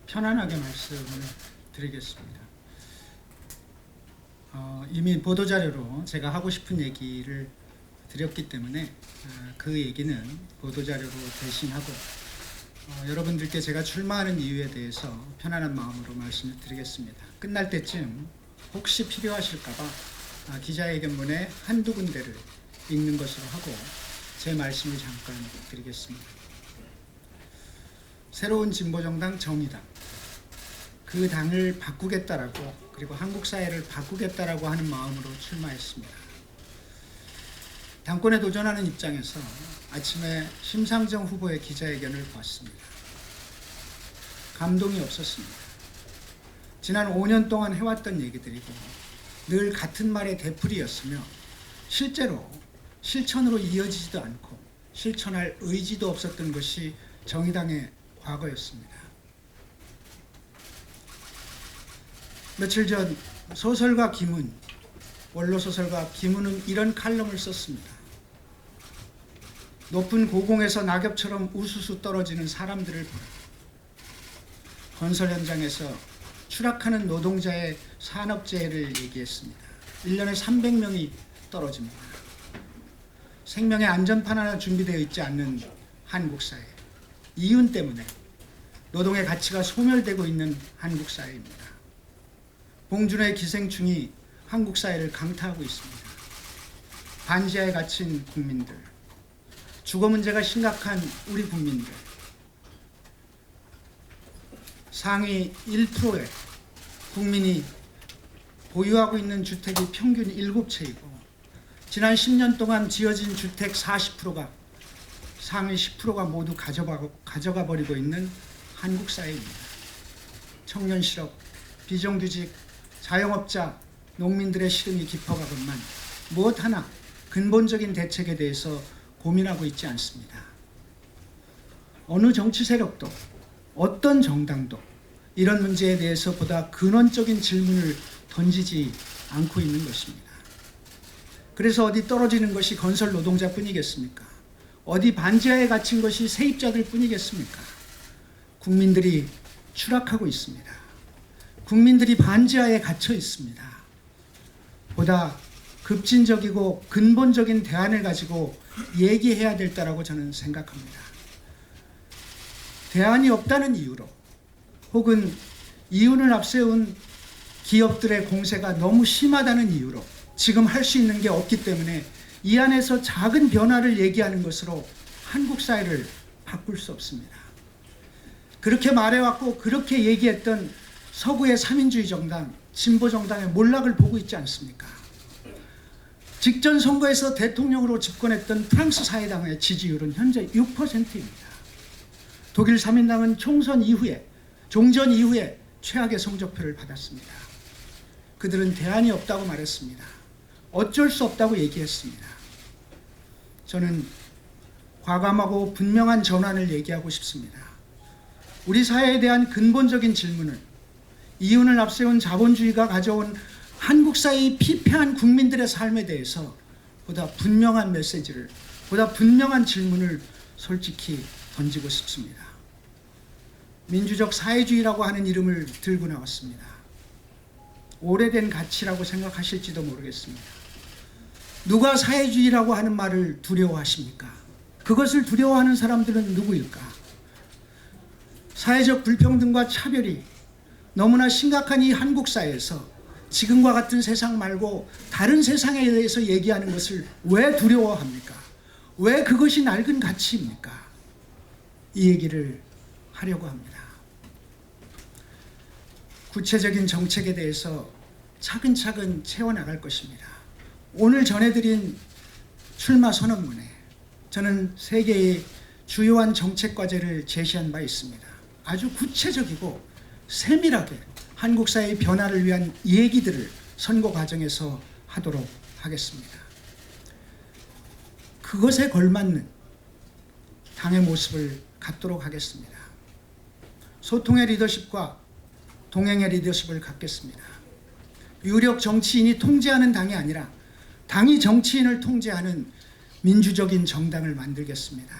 편안하게 말씀을 드리겠습니다. 이미 보도자료로 제가 하고 싶은 얘기를 드렸기 때문에 그 얘기는 보도자료로 대신하고 여러분들께 제가 출마하는 이유에 대해서 편안한 마음으로 말씀을 드리겠습니다. 끝날 때쯤 혹시 필요하실까봐 기자회견문에 한두 군데를 읽는 것으로 하고 제 말씀을 잠깐 드리겠습니다. 새로운 진보정당 정의당, 그 당을 바꾸겠다라고, 그리고 한국 사회를 바꾸겠다라고 하는 마음으로 출마했습니다. 당권에 도전하는 입장에서 아침에 심상정 후보의 기자회견을 봤습니다. 감동이 없었습니다. 지난 5년 동안 해왔던 얘기들이고 늘 같은 말의 되풀이였으며 실제로 실천으로 이어지지도 않고 실천할 의지도 없었던 것이 정의당의 과거였습니다. 며칠 전 소설가 김은, 원로소설가 김은은 이런 칼럼을 썼습니다. 높은 고공에서 낙엽처럼 우수수 떨어지는 사람들을 보라. 건설 현장에서 추락하는 노동자의 산업재해를 얘기했습니다. 1년에 300명이 떨어집니다. 생명의 안전판 하나 준비되어 있지 않는 한국 사회, 이윤 때문에 노동의 가치가 소멸되고 있는 한국 사회입니다. 봉준호의 기생충이 한국 사회를 강타하고 있습니다. 반지하에 갇힌 국민들, 주거 문제가 심각한 우리 국민들, 상위 1%의 국민이 보유하고 있는 주택이 평균 7채이고 지난 10년 동안 지어진 주택 40%가 상위 10%가 모두 가져가 버리고 있는 한국 사회입니다. 청년 실업, 비정규직, 자영업자, 농민들의 시름이 깊어가건만 무엇 하나 근본적인 대책에 대해서 고민하고 있지 않습니다. 어느 정치 세력도 어떤 정당도 이런 문제에 대해서 보다 근원적인 질문을 던지지 않고 있는 것입니다. 그래서 어디 떨어지는 것이 건설 노동자뿐이겠습니까? 어디 반지하에 갇힌 것이 세입자들 뿐이겠습니까? 국민들이 추락하고 있습니다. 국민들이 반지하에 갇혀 있습니다. 보다 급진적이고 근본적인 대안을 가지고 얘기해야 될 때라고 저는 생각합니다. 대안이 없다는 이유로 혹은 이윤을 앞세운 기업들의 공세가 너무 심하다는 이유로 지금 할 수 있는 게 없기 때문에 이 안에서 작은 변화를 얘기하는 것으로 한국 사회를 바꿀 수 없습니다. 그렇게 말해왔고 그렇게 얘기했던 서구의 3인주의 정당, 진보 정당의 몰락을 보고 있지 않습니까? 직전 선거에서 대통령으로 집권했던 프랑스 사회당의 지지율은 현재 6%입니다. 독일 3인당은 총선 이후에, 종전 이후에 최악의 성적표를 받았습니다. 그들은 대안이 없다고 말했습니다. 어쩔 수 없다고 얘기했습니다. 저는 과감하고 분명한 전환을 얘기하고 싶습니다. 우리 사회에 대한 근본적인 질문을 이윤을 앞세운 자본주의가 가져온 한국 사회의 피폐한 국민들의 삶에 대해서 보다 분명한 메시지를, 보다 분명한 질문을 솔직히 던지고 싶습니다. 민주적 사회주의라고 하는 이름을 들고 나왔습니다. 오래된 가치라고 생각하실지도 모르겠습니다. 누가 사회주의라고 하는 말을 두려워하십니까? 그것을 두려워하는 사람들은 누구일까? 사회적 불평등과 차별이 너무나 심각한 이 한국 사회에서 지금과 같은 세상 말고 다른 세상에 대해서 얘기하는 것을 왜 두려워합니까? 왜 그것이 낡은 가치입니까? 이 얘기를 하려고 합니다. 구체적인 정책에 대해서 차근차근 채워나갈 것입니다. 오늘 전해드린 출마 선언문에 저는 3개의 주요한 정책 과제를 제시한 바 있습니다. 아주 구체적이고 세밀하게 한국 사회의 변화를 위한 얘기들을 선거 과정에서 하도록 하겠습니다. 그것에 걸맞는 당의 모습을 갖도록 하겠습니다. 소통의 리더십과 동행의 리더십을 갖겠습니다. 유력 정치인이 통제하는 당이 아니라 당이 정치인을 통제하는 민주적인 정당을 만들겠습니다.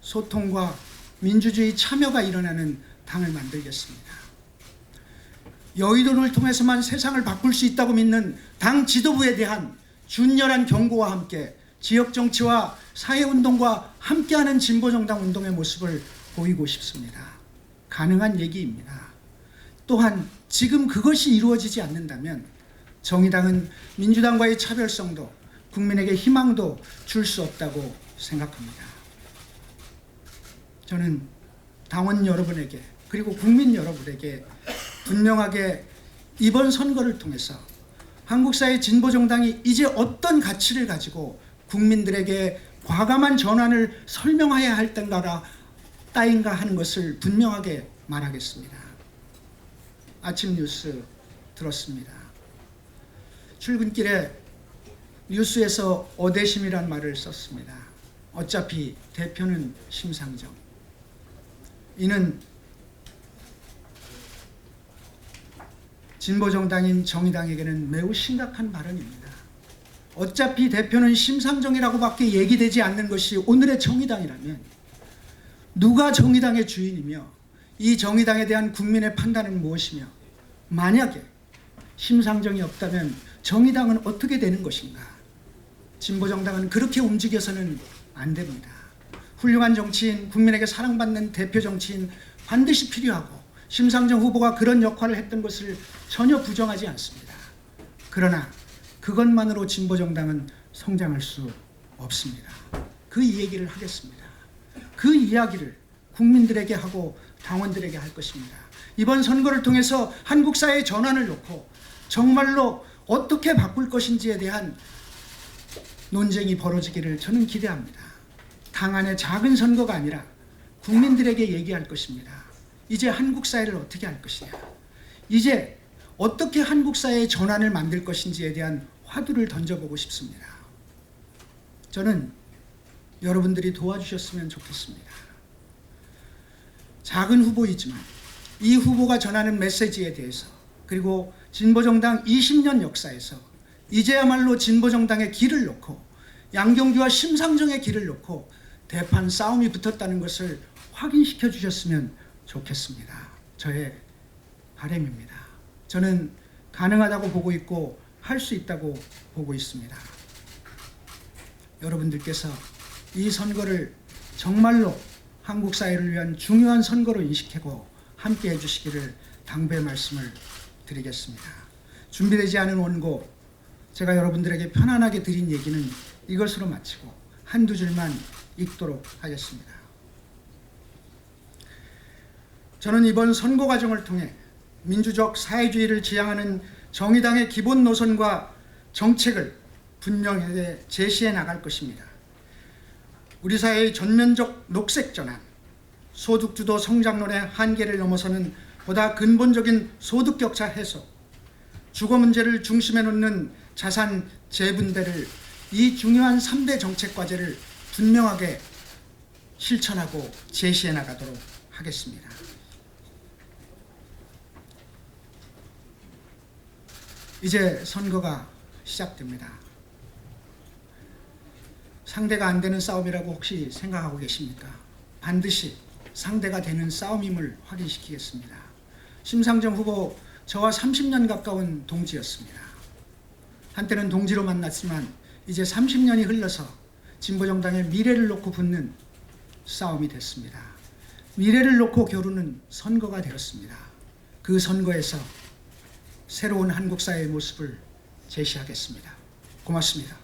소통과 민주주의 참여가 일어나는 당을 만들겠습니다. 여의도를 통해서만 세상을 바꿀 수 있다고 믿는 당 지도부에 대한 준열한 경고와 함께 지역 정치와 사회운동과 함께하는 진보정당 운동의 모습을 보이고 싶습니다. 가능한 얘기입니다. 또한 지금 그것이 이루어지지 않는다면 정의당은 민주당과의 차별성도 국민에게 희망도 줄 수 없다고 생각합니다. 저는 당원 여러분에게 그리고 국민 여러분에게 분명하게 이번 선거를 통해서 한국 사회 진보정당이 이제 어떤 가치를 가지고 국민들에게 과감한 전환을 설명해야 할 따인가 하는 것을 분명하게 말하겠습니다. 아침 뉴스 들었습니다. 출근길에 뉴스에서 어대심이란 말을 썼습니다. 어차피 대표는 심상정. 이는 진보정당인 정의당에게는 매우 심각한 발언입니다. 어차피 대표는 심상정이라고밖에 얘기되지 않는 것이 오늘의 정의당이라면 누가 정의당의 주인이며 이 정의당에 대한 국민의 판단은 무엇이며 만약에 심상정이 없다면 정의당은 어떻게 되는 것인가? 진보정당은 그렇게 움직여서는 안 됩니다. 훌륭한 정치인, 국민에게 사랑받는 대표 정치인 반드시 필요하고 심상정 후보가 그런 역할을 했던 것을 전혀 부정하지 않습니다. 그러나 그것만으로 진보정당은 성장할 수 없습니다. 그 얘기를 하겠습니다. 그 이야기를 국민들에게 하고 당원들에게 할 것입니다. 이번 선거를 통해서 한국 사회의 전환을 놓고 정말로 어떻게 바꿀 것인지에 대한 논쟁이 벌어지기를 저는 기대합니다. 당 안의 작은 선거가 아니라 국민들에게 얘기할 것입니다. 이제 한국 사회를 어떻게 할 것이냐, 이제 어떻게 한국 사회의 전환을 만들 것인지에 대한 화두를 던져보고 싶습니다. 저는 여러분들이 도와주셨으면 좋겠습니다. 작은 후보이지만 이 후보가 전하는 메시지에 대해서 그리고 진보정당 20년 역사에서 이제야말로 진보정당의 길을 놓고 양경규와 심상정의 길을 놓고 대판 싸움이 붙었다는 것을 확인시켜 주셨으면 좋겠습니다. 저의 바람입니다. 저는 가능하다고 보고 있고 할 수 있다고 보고 있습니다. 여러분들께서 이 선거를 정말로 한국 사회를 위한 중요한 선거로 인식하고 함께 해주시기를 당부의 말씀을 드리겠습니다. 준비되지 않은 원고, 제가 여러분들에게 편안하게 드린 얘기는 이것으로 마치고 한두 줄만 읽도록 하겠습니다. 저는 이번 선거 과정을 통해 민주적 사회주의를 지향하는 정의당의 기본 노선과 정책을 분명하게 제시해 나갈 것입니다. 우리 사회의 전면적 녹색 전환, 소득주도 성장론의 한계를 넘어서는 보다 근본적인 소득 격차 해소, 주거 문제를 중심에 놓는 자산 재분배를, 이 중요한 3대 정책 과제를 분명하게 실천하고 제시해 나가도록 하겠습니다. 이제 선거가 시작됩니다. 상대가 안 되는 싸움이라고 혹시 생각하고 계십니까? 반드시 상대가 되는 싸움임을 확인시키겠습니다. 심상정 후보, 저와 30년 가까운 동지였습니다. 한때는 동지로 만났지만 이제 30년이 흘러서 진보정당의 미래를 놓고 붙는 싸움이 됐습니다. 미래를 놓고 겨루는 선거가 되었습니다. 그 선거에서 새로운 한국 사회의 모습을 제시하겠습니다. 고맙습니다.